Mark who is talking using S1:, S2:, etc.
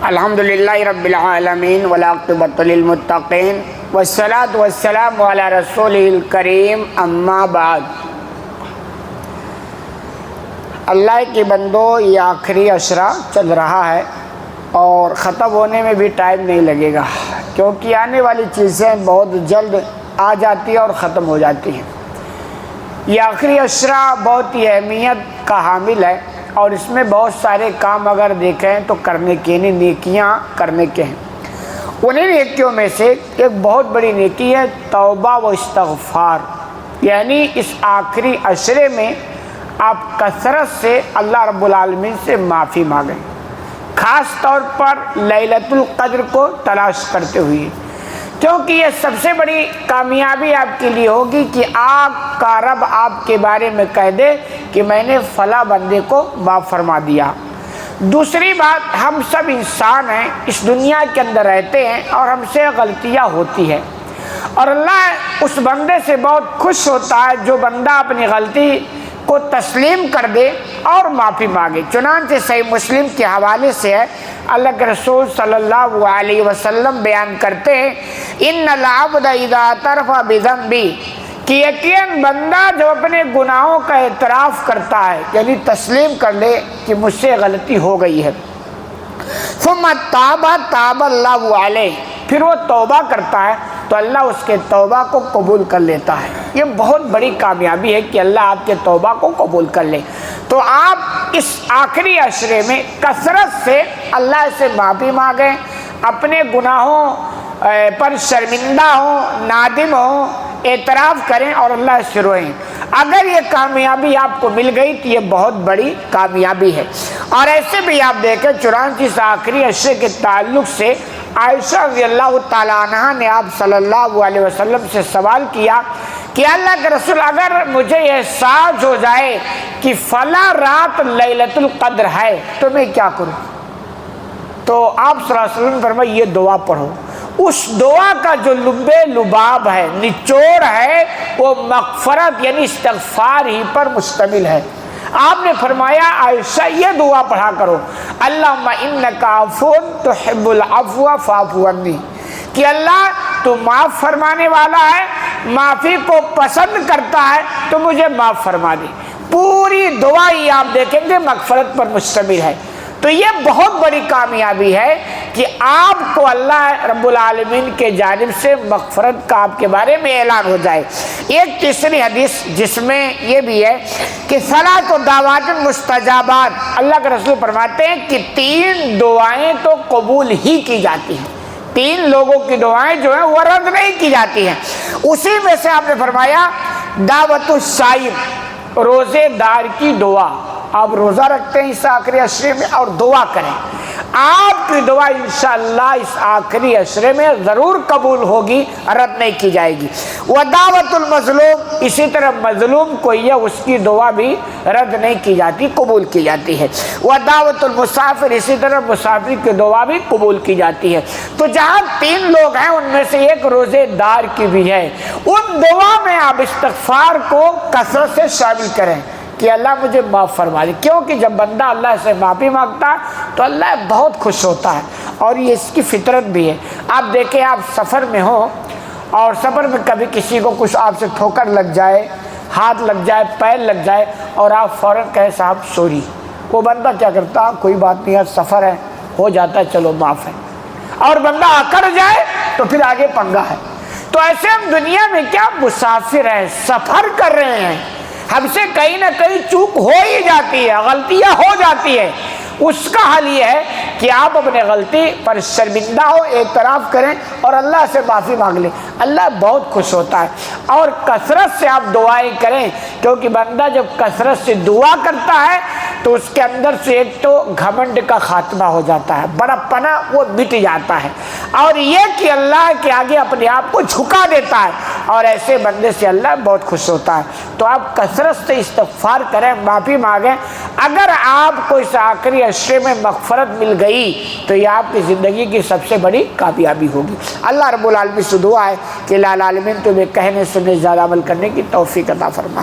S1: الحمدللہ رب العالمین والعاقبۃ للمتقین والصلاۃ والسلام علی رسولہ الکریم اما بعد۔ اللہ کے بندو، یہ آخری عشرہ چل رہا ہے اور ختم ہونے میں بھی ٹائم نہیں لگے گا، کیونکہ آنے والی چیزیں بہت جلد آ جاتی ہیں اور ختم ہو جاتی ہیں۔ یہ آخری عشرہ بہت ہی اہمیت کا حامل ہے اور اس میں بہت سارے کام اگر دیکھیں تو کرنے کے نہیں، نیکیاں کرنے کے ہیں۔ انہیں نیکیوں میں سے ایک بہت بڑی نیکی ہے توبہ و استغفار، یعنی اس آخری عشرے میں آپ کثرت سے اللہ رب العالمین سے معافی مانگیں، خاص طور پر لیلۃ القدر کو تلاش کرتے ہوئے، کیونکہ یہ سب سے بڑی کامیابی آپ کے لیے ہوگی کہ آپ کا رب آپ کے بارے میں کہہ دے کہ میں نے فلاں بندے کو معاف فرما دیا۔ دوسری بات، ہم سب انسان ہیں، اس دنیا کے اندر رہتے ہیں اور ہم سے غلطیاں ہوتی ہیں، اور اللہ اس بندے سے بہت خوش ہوتا ہے جو بندہ اپنی غلطی کو تسلیم کر دے اور معافی مانگے۔ چنانچہ صحیح مسلم کے حوالے سے ہے، اللہ کے رسول صلی اللہ علیہ وسلم بیان کرتے ہیں، ان العبد اذا اعترف بذنبہ، کہ یقیناً بندہ جو اپنے گناہوں کا اعتراف کرتا ہے، یعنی تسلیم کر لے کہ مجھ سے غلطی ہو گئی ہے، ثم تاب اللہ علیہ، پھر وہ توبہ کرتا ہے تو اللہ اس کے توبہ کو قبول کر لیتا ہے۔ یہ بہت بڑی کامیابی ہے کہ اللہ آپ کے توبہ کو قبول کر لے۔ تو آپ اس آخری عشرے میں کثرت سے اللہ سے معافی مانگیں، اپنے گناہوں پر شرمندہ ہوں، نادم ہوں، اعتراف کریں اور اللہ سے روئیں۔ اگر یہ کامیابی آپ کو مل گئی تو یہ بہت بڑی کامیابی ہے۔ اور ایسے بھی آپ دیکھیں، چنانچہ اس آخری عشرے کے تعلق سے عائشہ رضی اللہ تعالیٰ عنہ نے آپ صلی اللہ علیہ وسلم سے سوال کیا کہ اللہ کے رسول، اگر مجھے احساس ہو جائے کہ فلاں رات لیلۃ القدر ہے تو میں کیا کروں؟ تو آپ صلی اللہ علیہ وسلم نے فرمایا یہ دعا پڑھو۔ اس دعا کا جو لب لباب ہے، نچوڑ ہے، وہ مغفرت یعنی استغفار ہی پر مشتمل ہے۔ آپ نے فرمایا عائشہ یہ دعا پڑھا کرو، اللہم انک عفو تحب العفو فاعف عنی، کہ اللہ تو معاف فرمانے والا ہے، معافی کو پسند کرتا ہے تو مجھے معاف فرما دے۔ پوری دعا ہی آپ دیکھیں گے مغفرت پر مشتمل ہے۔ تو یہ بہت بڑی کامیابی ہے کہ آپ کو اللہ رب العالمین کے جانب سے مغفرت کا آپ کے بارے میں اعلان ہو جائے۔ ایک تیسری حدیث جس میں یہ بھی ہے کہ صلاۃ و دعوات مستجابات، اللہ کے رسول فرماتے ہیں کہ 3 دعائیں تو قبول ہی کی جاتی ہیں، 3 لوگوں کی دعائیں جو ہیں وہ رد نہیں کی جاتی ہیں۔ اسی میں سے آپ نے فرمایا دعوت الصائم، روزے دار کی دعا۔ آپ روزہ رکھتے ہیں اس آخری عشرے میں اور دعا کریں، آپ کی دعا انشاءاللہ اس آخری عشرے میں ضرور قبول ہوگی، رد نہیں کی جائے گی۔ ودعوت المظلوم، اسی طرح مظلوم کو یہ اس کی دعا بھی رد نہیں کی جاتی، قبول کی جاتی ہے۔ ودعوت المسافر، اسی طرح مسافر کی دعا بھی قبول کی جاتی ہے۔ تو جہاں 3 لوگ ہیں ان میں سے ایک روزے دار کی بھی ہے، ان دعا میں آپ استغفار کو کثرت سے شامل کریں کہ اللہ مجھے معاف فرما دے، کیونکہ جب بندہ اللہ سے معافی مانگتا ہے تو اللہ بہت خوش ہوتا ہے، اور یہ اس کی فطرت بھی ہے۔ آپ دیکھیں، آپ سفر میں ہو اور سفر میں کبھی کسی کو کچھ آپ سے ٹھوکر لگ جائے، ہاتھ لگ جائے، پیر لگ جائے اور آپ فوراً کہیں صاحب سوری، وہ بندہ کیا کرتا؟ کوئی بات نہیں، سفر ہے، ہو جاتا ہے، چلو معاف ہے، اور بندہ اکڑ جائے تو پھر آگے پنگا ہے۔ تو ایسے ہم دنیا میں کیا مسافر ہیں، سفر کر رہے ہیں، ہم سے کہیں نہ کہیں چوک ہو ہی جاتی ہے، غلطیاں ہو جاتی ہے۔ اس کا حل یہ ہے کہ آپ اپنے غلطی پر شرمندہ ہو، اعتراف کریں اور اللہ سے معافی مانگ لیں، اللہ بہت خوش ہوتا ہے۔ اور کثرت سے آپ دعائیں کریں، کیونکہ بندہ جب کثرت سے دعا کرتا ہے تو اس کے اندر سے ایک تو گھمنڈ کا خاتمہ ہو جاتا ہے، بڑا پنا وہ مٹ جاتا ہے، اور یہ کہ اللہ کے آگے اپنے آپ کو جھکا دیتا ہے، اور ایسے بندے سے اللہ بہت خوش ہوتا ہے۔ تو آپ کثرت سے استغفار کریں، معافی مانگیں۔ اگر آپ کو اس آخری عشرے میں مغفرت مل گئی تو یہ آپ کی زندگی کی سب سے بڑی کامیابی ہوگی۔ اللہ رب العالمین سے دعا ہے کہ العالمین تمہیں کہنے سننے زیادہ عمل کرنے کی توفیق عطا فرما۔